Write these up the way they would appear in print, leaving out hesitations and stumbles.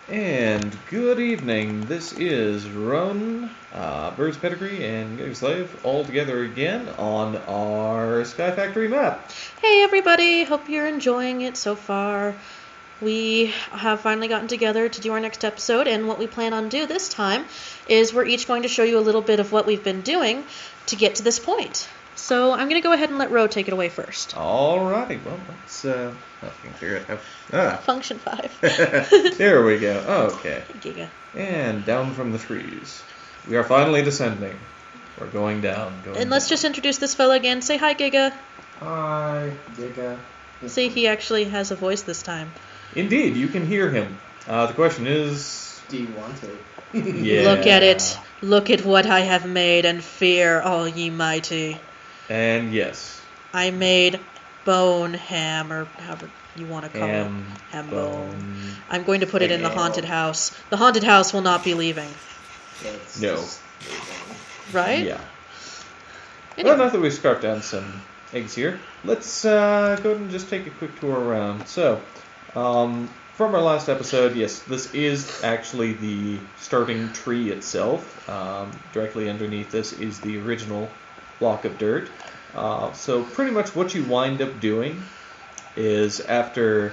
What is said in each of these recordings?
And good evening. This is R0ahn, Bird's Pedigree, and Gigga Slave all together again on our Sky Factory map. Hey everybody, hope you're enjoying it so far. We have finally gotten together to do our next episode, and what we plan on do this time is we're each going to show you a little bit of what we've been doing to get to this point. So I'm going to go ahead and let Ro take it away first. Alrighty, well, let's I can figure it out. Function 5. There we go. Okay. Giga. And down from the trees. We are finally descending. We're going down. And let's just introduce this fella again. Say hi, Giga. Hi, Gigga. See, he actually has a voice this time. Indeed, you can hear him. The question is... Do you want to? Yeah. Look at it. Look at what I have made, and fear all ye mighty. And yes. I made bone ham, or however you want to call it. Ham bone. I'm going to put it in the haunted house. The haunted house will not be leaving. No. Right? Yeah. Anyway. Well, now that we've scarfed down some eggs here, let's go ahead and just take a quick tour around. So, from our last episode, yes, this is actually the starting tree itself. Directly underneath this is the original block of dirt. So pretty much what you wind up doing is after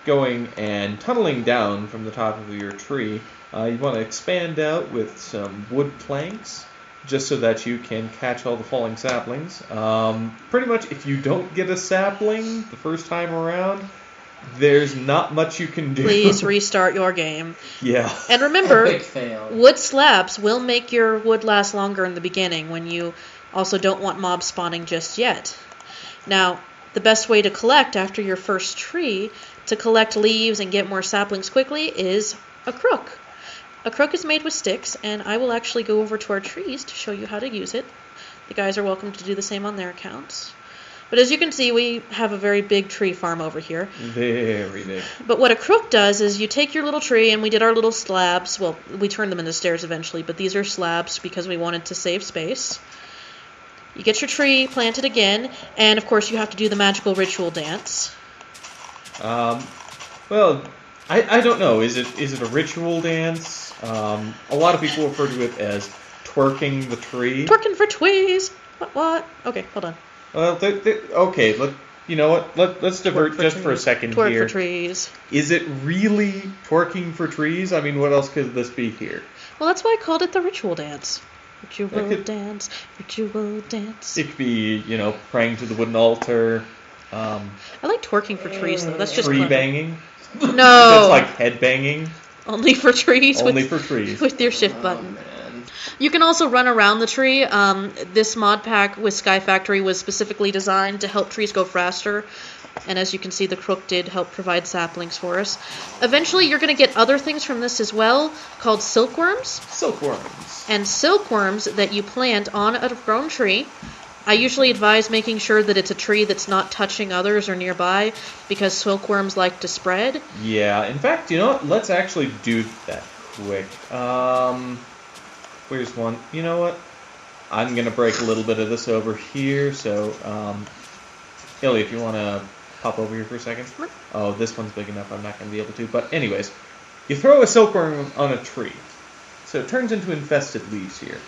going and tunneling down from the top of your tree, you want to expand out with some wood planks just so that you can catch all the falling saplings. Pretty much if you don't get a sapling the first time around, there's not much you can do. Please restart your game. Yeah. And remember, Big fail. wood slabs will make your wood last longer in the beginning when you also don't want mobs spawning just yet. Now, the best way to collect after your first tree, to collect leaves and get more saplings quickly, is a crook. A crook is made with sticks, and I will actually go over to our trees to show you how to use it. The guys are welcome to do the same on their accounts. But as you can see, we have a very big tree farm over here. Very big. But what a crook does is you take your little tree, and we did our little slabs. Well, we turned them into stairs eventually, but these are slabs because we wanted to save space. You get your tree planted again, and of course you have to do the magical ritual dance. Well, I don't know. Is it a ritual dance? A lot of people refer to it as twerking the tree. Twerking for tweez. What? Okay, hold on. Well, okay. You know what? Let's divert just for a second Twerk here. for trees. Is it really twerking for trees? I mean, what else could this be here? Well, that's why I called it the ritual dance. Ritual dance. Ritual dance. It could be, praying to the wooden altar. I like twerking for trees, though. That's just tree clever. banging. No. That's like head banging. Only for trees. Only for trees. With your shift button. Man. You can also run around the tree. This mod pack with Sky Factory was specifically designed to help trees go faster. And as you can see, the crook did help provide saplings for us. Eventually, you're going to get other things from this as well, called silkworms. Silkworms. And silkworms that you plant on a grown tree. I usually advise making sure that it's a tree that's not touching others or nearby, because silkworms like to spread. Yeah, in fact, you know what? Let's actually do that quick. Where's one? You know what? I'm going to break a little bit of this over here, so, Hilly, if you want to pop over here for a second. Oh, this one's big enough, I'm not going to be able to. But anyways, you throw a silkworm on a tree, so it turns into infested leaves here.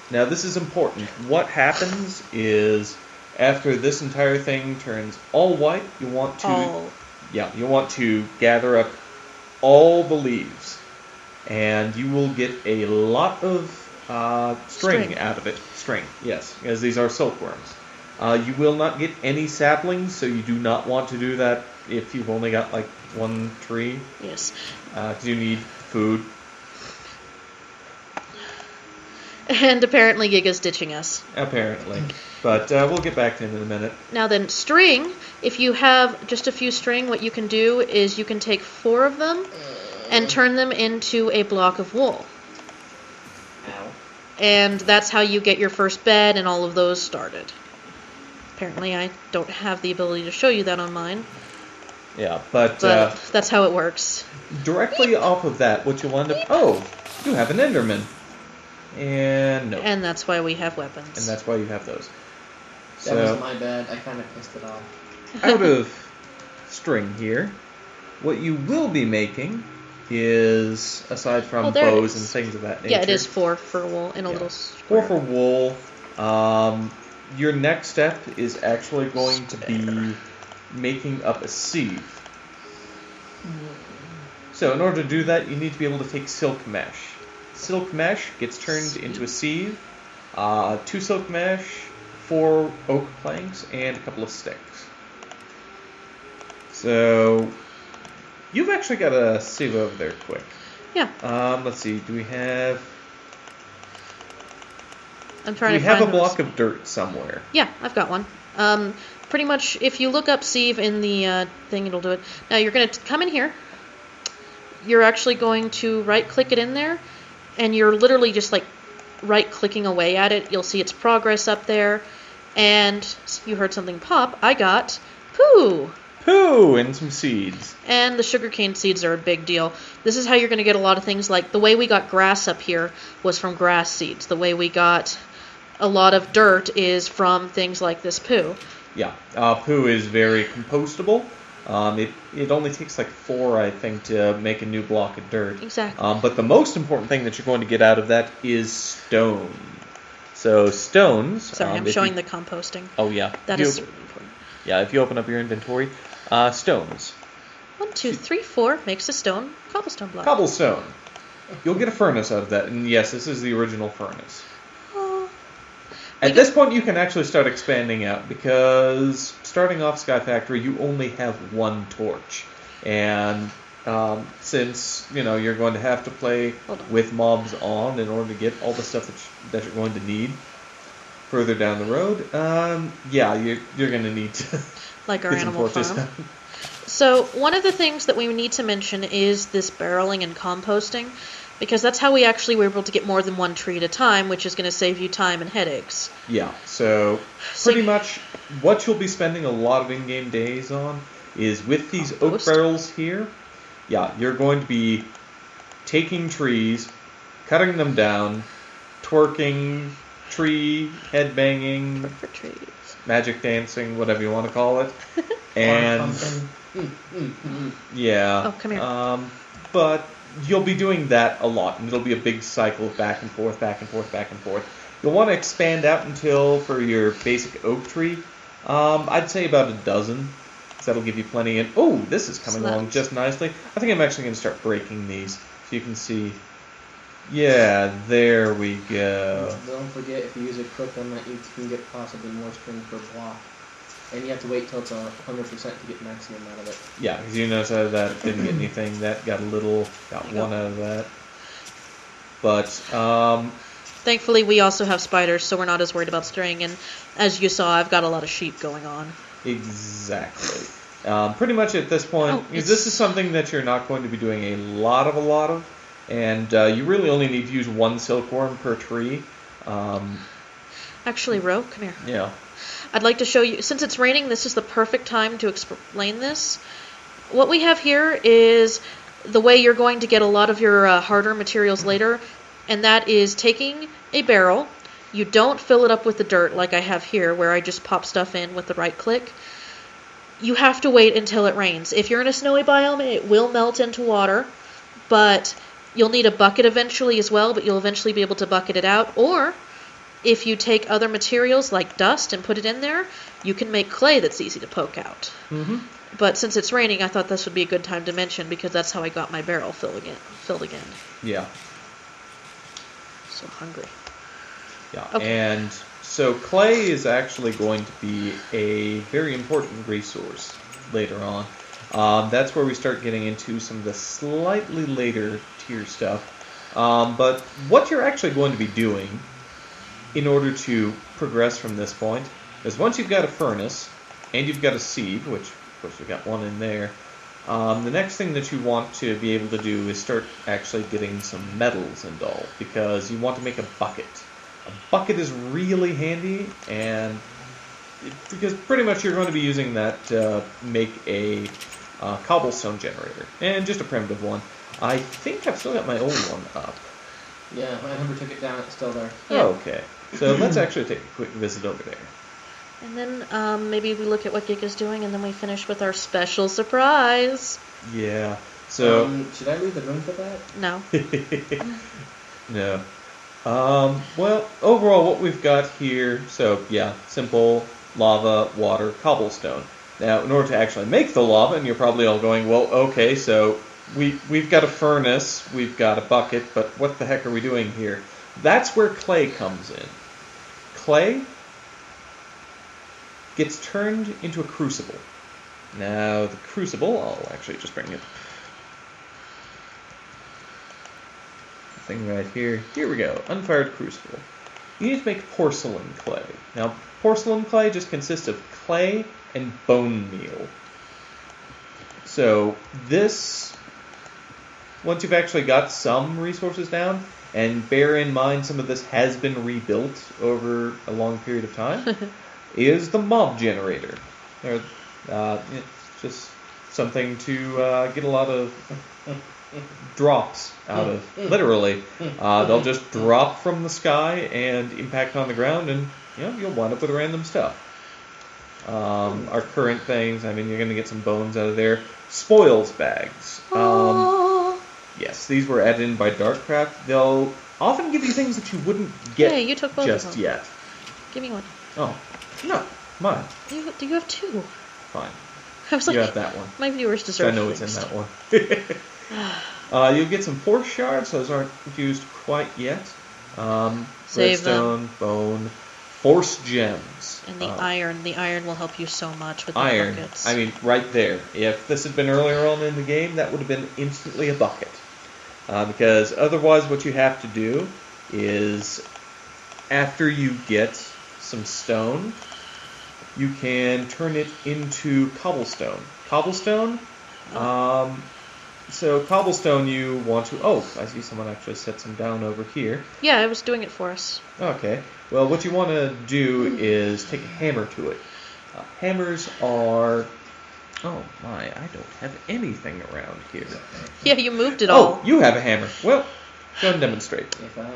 Now, this is important. What happens is, after this entire thing turns all white, you want to gather up all the leaves, and you will get a lot of string out of it. String, yes, as these are silkworms. You will not get any saplings, so you do not want to do that if you've only got like one tree. Yes. Because you need food. And apparently Giga's ditching us. Apparently. But we'll get back to him in a minute. Now then, string. If you have just a few string, what you can do is you can take 4 of them and turn them into a block of wool. Ow. And that's how you get your first bed and all of those started. Apparently I don't have the ability to show you that on mine. Yeah, but that's how it works. Directly off of that, what you'll end up... Oh, you have an Enderman. And no. And that's why we have weapons. And that's why you have those. That was my bad. I kind of pissed it off. Out of string here, what you will be making is, aside from Oh, there it bows is. and things of that nature. Yeah, it is 4 for wool in a little 4 square. for wool. Your next step is actually going to be making up a sieve. So in order to do that, you need to be able to take silk mesh. Silk mesh gets turned into a sieve. 2 silk mesh, 4 oak planks, and a couple of sticks. So you've actually got a sieve over there quick. Yeah. Let's see. Do we have? I'm trying Do we to have find a block of dirt somewhere? Yeah, I've got one. Pretty much, if you look up sieve in the thing, it'll do it. Now you're going to come in here. You're actually going to right-click it in there, and you're literally just like right-clicking away at it. You'll see its progress up there, and you heard something pop. I got poo. Poo and some seeds. And the sugarcane seeds are a big deal. This is how you're going to get a lot of things, like the way we got grass up here was from grass seeds. The way we got a lot of dirt is from things like this poo. Yeah, poo is very compostable. It only takes like 4, I think, to make a new block of dirt. Exactly. But the most important thing that you're going to get out of that is stone. So stones. Sorry, I'm showing the composting. Oh yeah. That is really important. Yeah, if you open up your inventory, stones. 1, 2, 3, 4 makes a stone cobblestone block. Cobblestone. You'll get a furnace out of that, and yes, this is the original furnace. At this point, you can actually start expanding out, because starting off Sky Factory, you only have 1 torch. And since, you're going to have to play with mobs on in order to get all the stuff that you're going to need further down the road, yeah, you're going to need to like our get some animal torches. farm. So one of the things that we need to mention is this barreling and composting, because that's how we actually were able to get more than 1 tree at a time, which is going to save you time and headaches. Yeah, so pretty much what you'll be spending a lot of in-game days on is with these oak barrels here. Yeah, you're going to be taking trees, cutting them down, twerking, tree, headbanging, magic dancing, whatever you want to call it. And yeah. Oh, come here. But you'll be doing that a lot, and it'll be a big cycle of back and forth, back and forth, back and forth. You'll want to expand out until, for your basic oak tree, I'd say about a dozen. So that'll give you plenty. And oh, this is coming along just nicely. I think I'm actually going to start breaking these, so you can see. Yeah, there we go. Don't forget, if you use a clip on that, you can get possibly more string per block. And you have to wait till it's 100% to get maximum out of it. Yeah, because you notice how that didn't get anything. That got one out of that. But, thankfully, we also have spiders, so we're not as worried about string. And as you saw, I've got a lot of sheep going on. Exactly. Pretty much at this point, this is something that you're not going to be doing a lot of. And you really only need to use 1 silkworm per tree. Actually, Ro, come here. Yeah. I'd like to show you, since it's raining, this is the perfect time to explain this. What we have here is the way you're going to get a lot of your harder materials later, and that is taking a barrel. You don't fill it up with the dirt like I have here, where I just pop stuff in with the right click. You have to wait until it rains. If you're in a snowy biome, it will melt into water, but you'll need a bucket eventually as well, but you'll eventually be able to bucket it out. Or if you take other materials like dust and put it in there, you can make clay that's easy to poke out. Mm-hmm. But since it's raining, I thought this would be a good time to mention, because that's how I got my barrel filled again. Yeah. So hungry. Yeah. Okay. And so clay is actually going to be a very important resource later on. That's where we start getting into some of the slightly later tier stuff. But what you're actually going to be doing in order to progress from this point is, once you've got a furnace and you've got a sieve, which of course we've got one in there, the next thing that you want to be able to do is start actually getting some metals involved, because you want to make a bucket. A bucket is really handy, and because pretty much you're going to be using that to make a cobblestone generator, and just a primitive one. I think I've still got my old one up. Yeah, I never took it down. It's still there. Yeah. Okay, so let's actually take a quick visit over there. And then maybe we look at what Gigga's doing, and then we finish with our special surprise. Yeah. So should I leave the room for that? No. no. Well, overall, what we've got here, so yeah, simple lava, water, cobblestone. Now, in order to actually make the lava, and you're probably all going, well, okay, so we've got a furnace, we've got a bucket, but what the heck are we doing here? That's where clay comes in. Clay gets turned into a crucible. Now, the crucible, I'll actually just bring it. Thing right here. Here we go. Unfired crucible. You need to make porcelain clay. Now, porcelain clay just consists of clay and bone meal. So this, once you've actually got some resources down, and bear in mind some of this has been rebuilt over a long period of time, is the mob generator. It's just something to get a lot of drops out of. Literally, they'll just drop from the sky and impact on the ground, and you'll wind up with random stuff. Our current things, I mean, you're going to get some bones out of there. Spoils bags. Yes, these were added in by Darkcraft. They'll often give you things that you wouldn't get Hey, you took both just of them. yet. Give me one. Oh, no, mine. You have two. Fine. I was like, You have that one. my viewers deserve I know it's things. in that one. You'll get some force shards. Those aren't used quite yet. Save Redstone, bone, force gems. And the iron. The iron will help you so much with the Iron. buckets. I mean, right there. If this had been earlier on in the game, that would have been instantly a bucket. Because otherwise what you have to do is, after you get some stone, you can turn it into cobblestone. Cobblestone? So cobblestone you want to... Oh, I see someone actually set some down over here. Yeah, I was doing it for us. Okay. Well, what you want to do is take a hammer to it. Hammers are... Oh my, I don't have anything around here. Yeah, you moved it all. Oh, you have a hammer. Well, go ahead and demonstrate.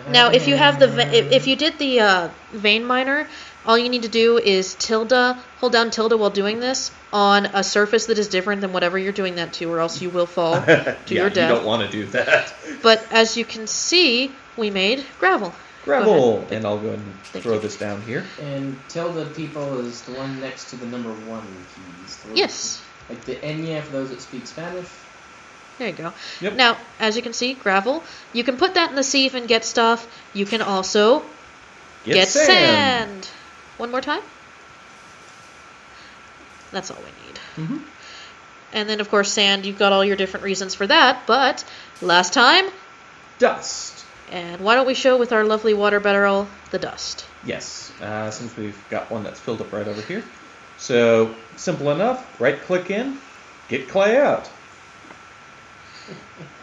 Now, if you have if you did the vein miner, all you need to do is hold down tilde while doing this on a surface that is different than whatever you're doing that to, or else you will fall to your death. You don't want to do that. But as you can see, we made gravel. Gravel! And I'll go ahead and Thank throw you. this down here. And tilde people is the one next to the number 1 keys. Yes. Like the enya for those that speak Spanish. There you go. Yep. Now, as you can see, gravel. You can put that in the sieve and get stuff. You can also get sand. One more time. That's all we need. Mm-hmm. And then, of course, sand, you've got all your different reasons for that. But last time, Dust. and why don't we show with our lovely water barrel the dust? Yes, since we've got one that's filled up right over here. So, simple enough. Right-click in, get clay out.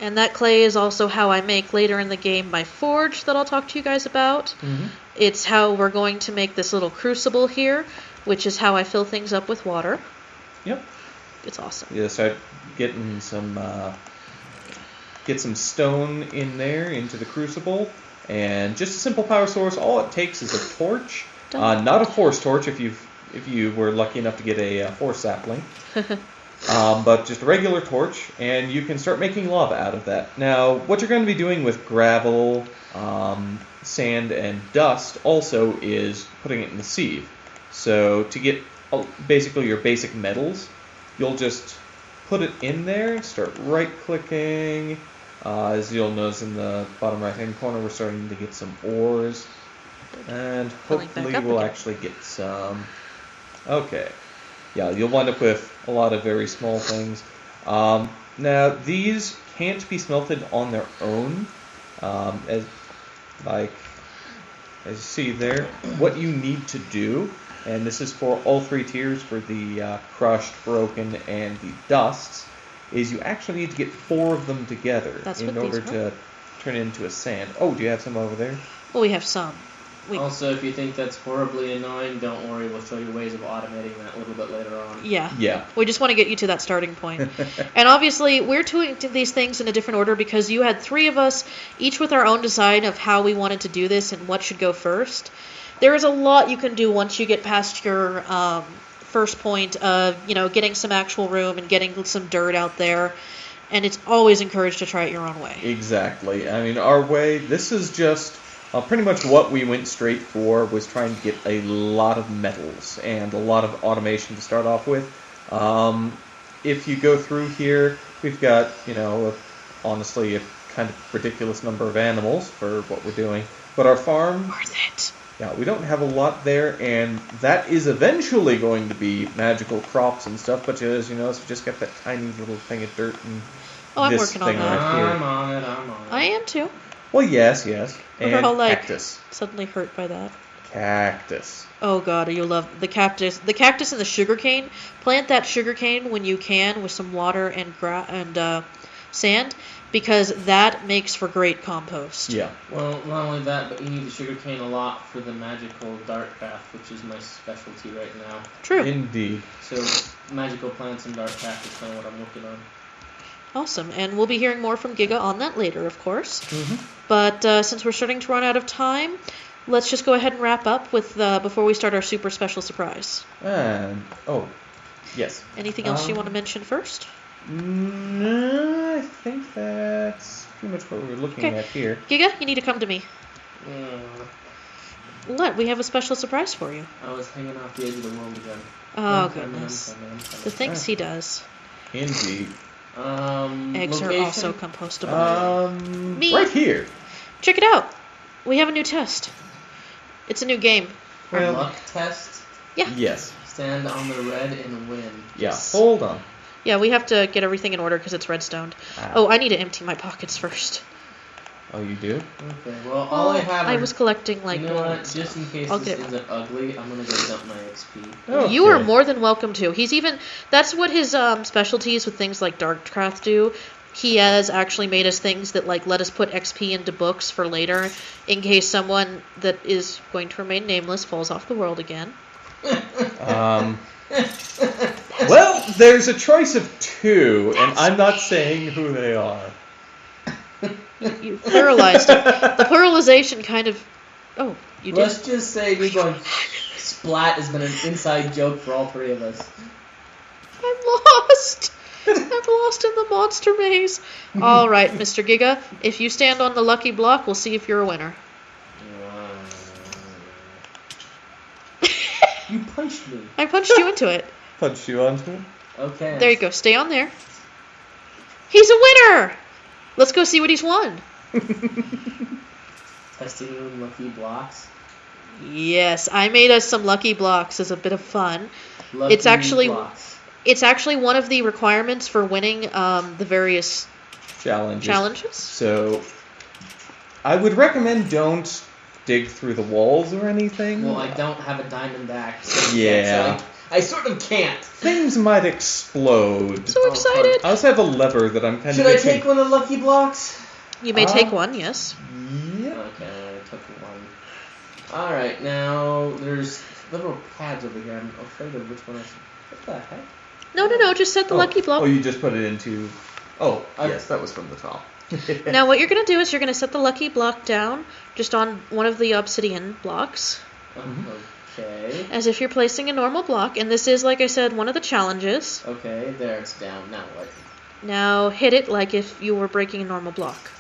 And that clay is also how I make later in the game my forge that I'll talk to you guys about. Mm-hmm. It's how we're going to make this little crucible here, which is how I fill things up with water. Yep. It's awesome. You start getting some, get some stone in there into the crucible, and just a simple power source. All it takes is a torch, not a force torch if you were lucky enough to get a force sapling, but just a regular torch, and you can start making lava out of that. Now, what you're going to be doing with gravel, sand, and dust also is putting it in the sieve. So to get basically your basic metals, you'll just put it in there, start right-clicking. As you'll notice in the bottom right-hand corner, we're starting to get some ores. And hopefully we'll actually get some... Okay. Yeah, you'll wind up with a lot of very small things. Now, these can't be smelted on their own. As you see there, what you need to do, and this is for all 3 tiers, for the crushed, broken, and the dusts, is you actually need to get 4 of them together in order to turn it into a sand. Oh, do you have some over there? Well, we have some. Also, if you think that's horribly annoying, don't worry. We'll show you ways of automating that a little bit later on. Yeah. We just want to get you to that starting point. And obviously, we're doing these things in a different order because you had 3 of us, each with our own design of how we wanted to do this and what should go first. There is a lot you can do once you get past your first point of, getting some actual room and getting some dirt out there. And it's always encouraged to try it your own way. Exactly. I mean, our way, this is just pretty much what we went straight for, was trying to get a lot of metals and a lot of automation to start off with. If you go through here, we've got, honestly, a kind of ridiculous number of animals for what we're doing. But our farm... Worth it. Yeah, we don't have a lot there, and that is eventually going to be magical crops and stuff, but as you notice, we just got that tiny little thing of dirt and I'm this working on thing that. right here. I'm on it. I am too. Well, yes. We're And all cactus. suddenly hurt by that. Cactus. Oh god, you love the cactus. The cactus and the sugarcane. Plant that sugarcane when you can with some water and sand, because that makes for great compost. Yeah. Well, not only that, but you need the sugarcane a lot for the magical dart path, which is my specialty right now. True. Indeed. So magical plants and dart path is kind of what I'm working on. Awesome, and we'll be hearing more from Gigga on that later, of course. Mm-hmm. But since we're starting to run out of time, let's just go ahead and wrap up with before we start our super special surprise. Yes. Anything else you want to mention first? No, I think that's pretty much what we're looking at here. Gigga, you need to come to me. What? We have a special surprise for you. I was hanging off the edge of the world again. Oh, I'm coming. goodness. The things he does. Indeed. Eggs Location? are also compostable. Me. Right here. Check it out. We have a new test. It's a new game. Well, Luck test. Yeah. Yes. Stand on the red and win. Yeah. Yes. Hold on. Yeah, we have to get everything in order because it's redstoned. Oh, I need to empty my pockets first. Oh, you do? Okay, well, all I have I are... was collecting, like, You know what? gold Just in stuff. case I'll this get it. ends up ugly, I'm gonna go dump my XP. Okay. You are more than welcome to. He's even... That's what his specialties with things like Darkcraft do. He has actually made us things that, like, let us put XP into books for later in case someone that is going to remain nameless falls off the world again. Well, there's a choice of two, and I'm not saying who they are. You pluralized it. The pluralization kind of... Oh, you did. Let's just say me going splat has been an inside joke for all three of us. I'm lost. I'm lost in the monster maze. All right, Mr. Gigga, if you stand on the lucky block, we'll see if you're a winner. You punched me. I punched you into it. Punch you onto it? Okay. There you go. Stay on there. He's a winner! Let's go see what he's won. Testing you in lucky blocks. Yes, I made us some lucky blocks as a bit of fun. Lucky It's actually blocks. It's actually one of the requirements for winning the various challenges. So, I would recommend don't dig through the walls or anything. Well, I don't have a diamond axe. So Yeah. so I sort of can't. Things might explode. So excited. I also have a lever that I'm kind of... Should I take one of the lucky blocks? You may take one, yes. Yep. Okay, I took one. Alright, now there's little pads over here. I'm afraid of which one I should... What the heck? No, just set the lucky block. Oh, you just put it into... Oh, yes, that was from the top. Now what you're going to do is you're going to set the lucky block down just on one of the obsidian blocks. Okay. As if you're placing a normal block. And this is, like I said, one of the challenges. Okay, there it's down. Now what? Now hit it like if you were breaking a normal block.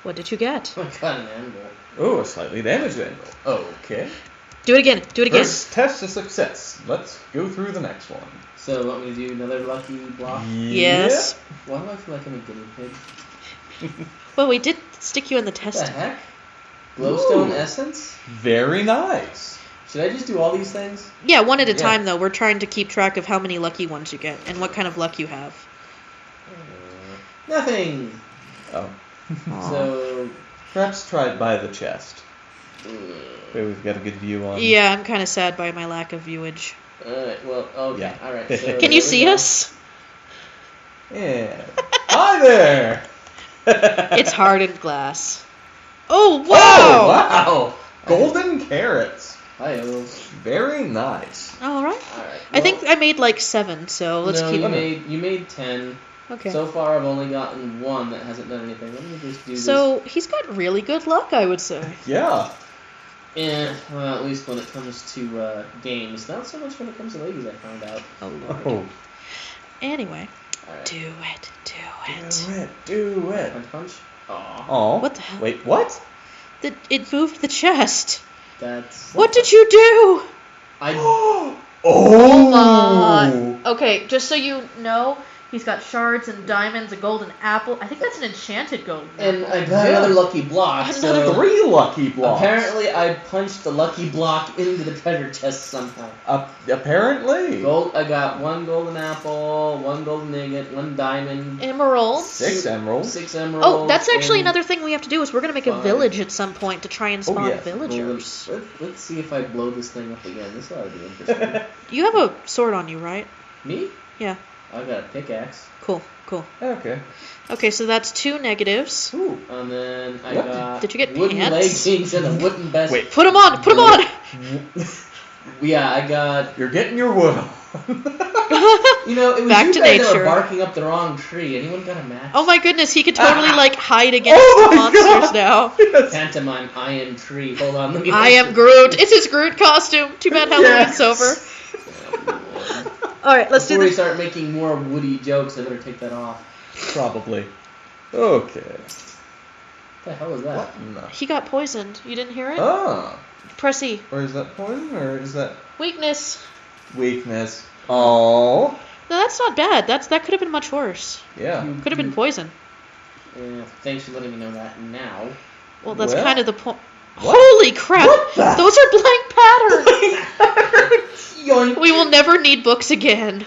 What did you get? I got an anvil. Oh, a slightly damaged anvil. Okay. Do it again. Do it again. First test a success. Let's go through the next one. So, you want me to do another lucky block? Yes. Why do I feel like I'm a guinea pig? Well, we did stick you in the What test. the heck? Glowstone Ooh. essence? Very nice. Should I just do all these things? Yeah, one at a Yeah. time, though. We're trying to keep track of how many lucky ones you get and what kind of luck you have. Nothing! Oh. So... Perhaps try it by the chest. There we've got a good view on. Yeah, I'm kind of sad by my lack of viewage. Alright, well, okay, Yeah. alright. So Can you see us? Yeah. Hi there! It's hardened glass. Oh, wow! Oh, wow! Golden carrots. Hi, O's. Very nice. All right. Alright. I think I made like 7, so let's no, keep you made 10. Okay. So far, I've only gotten 1 that hasn't done anything. Let me just do this. So he's got really good luck, I would say. Yeah. Yeah, well, at least when it comes to games. Not so much when it comes to ladies, I found out. Oh, Lord. Oh. Anyway, Alright. Do it. Do it. Punch. Aw. Oh. What the hell? Wait, what? It moved the chest. That's... What did you do? I... Oh my. Okay, just so you know, he's got shards and diamonds, a golden apple. I think that's an enchanted golden And apple. I got another lucky block, Another so... 3 lucky blocks. Apparently, I punched the lucky block into the treasure chest somehow. Apparently. I got 1 golden apple, 1 golden nugget, 1 diamond, Emerald. 6 emeralds. 6 emeralds. Oh, that's actually and another thing we have to do is we're going to make a 5. village at some point to try and spawn yes. villagers. Let's see if I blow this thing up again. This ought to be interesting. You have a sword on you, right? Me? Yeah. I got a pickaxe. Cool. Okay. Okay, so that's 2 negatives. Ooh. And then I What? got Did you get wooden pants? leggings and a wooden vest. Wait. Put them on! Yeah, I got... You're getting your wood on. You know, it was Back you to guys that were nature. barking up the wrong tree. Anyone got a match? Oh my goodness, he could totally hide against Oh my monsters God. now. Yes. Pantomime, I am tree. Hold on, let me... I am Groot. It's his Groot costume. Too bad Halloween's over. Alright, let's do Before we this. start making more woody jokes, I better take that off. Probably. Okay. What the hell was that? What? No. He got poisoned. You didn't hear it? Ah. Press E. Or is that poison, or is that Weakness. weakness? Oh. No, that's not bad. That could have been much worse. Yeah. Could have been poison. Yeah, thanks for letting me know that now. Well, that's Well, kind of the point. what? Holy crap! What the- Those are blank patterns! Yoink! We will never need books again.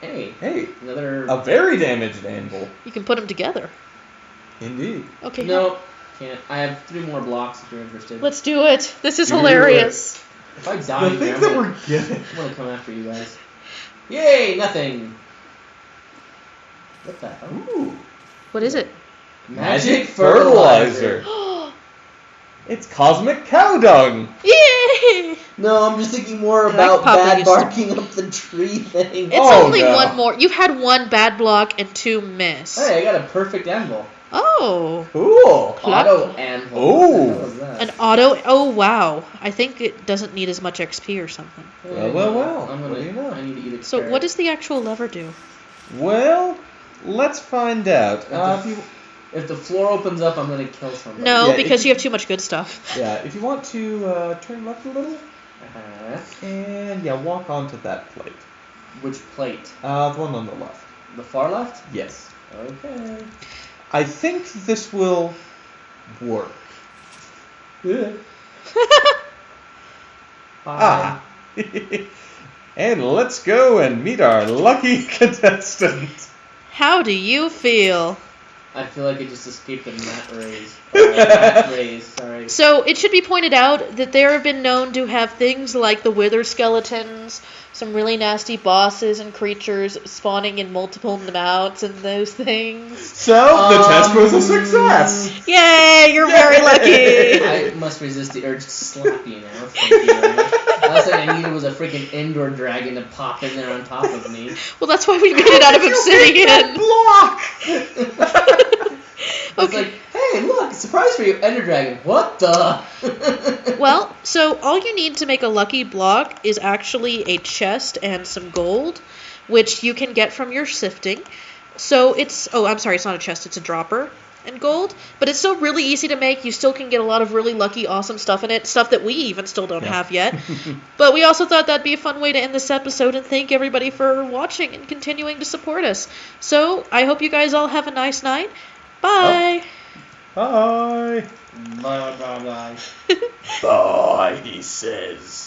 Hey, Hey, another... a very damaged anvil. You can put them together. Indeed. Okay. No, can't. I have 3 more blocks if you're interested. Let's do it. This is Do hilarious. If I die The here, things that I'm we're getting. gonna come after you guys. Yay, nothing! What the hell? Ooh. What is it? Magic fertilizer. It's cosmic cow dung. Yay! No, I'm just thinking more Like about Papa bad used to- barking up the tree thing. It's Oh, only no. 1 more. You've had 1 bad block and 2 miss. Hey, I got a perfect anvil. Oh. Cool. Clap. Auto anvil. Oh. What the hell is that? An auto. Oh, wow. I think it doesn't need as much XP or something. Well. I'm What gonna, do you know? I need to eat a So, carrot. what does the actual lever do? Well, let's find out. If the floor opens up, I'm gonna kill somebody. No, Yeah, because if- you have too much good stuff. Yeah, if you want to turn left a little, Uh-huh. and yeah, walk onto that plate. Which plate? The one on the left. The far left? Yes. Okay. I think this will work. Yeah. Ah. And let's go and meet our lucky contestant. How do you feel? I feel like I just escaped a mat raise. Mat raise, sorry. So, it should be pointed out that there have been known to have things like the wither skeletons, some really nasty bosses and creatures spawning in multiple amounts and those things. So, the test was a success. Yay, you're very lucky. I must resist the urge to slap you now. Thank you very much. Last thing I needed was a freaking indoor dragon to pop in there on top of me. Well, that's why we made it out of obsidian. Block! It's like, hey, look, surprise for you, Ender Dragon. What the? Well, so all you need to make a lucky block is actually a chest and some gold, which you can get from your sifting. So it's, oh, I'm sorry, it's not a chest, it's a dropper and gold, but it's still really easy to make. You still can get a lot of really lucky, awesome stuff in it, stuff that we even still don't have yet. But we also thought that'd be a fun way to end this episode and thank everybody for watching and continuing to support us. So I hope you guys all have a nice night. Bye. Bye. Bye, bye, bye. Bye, he says.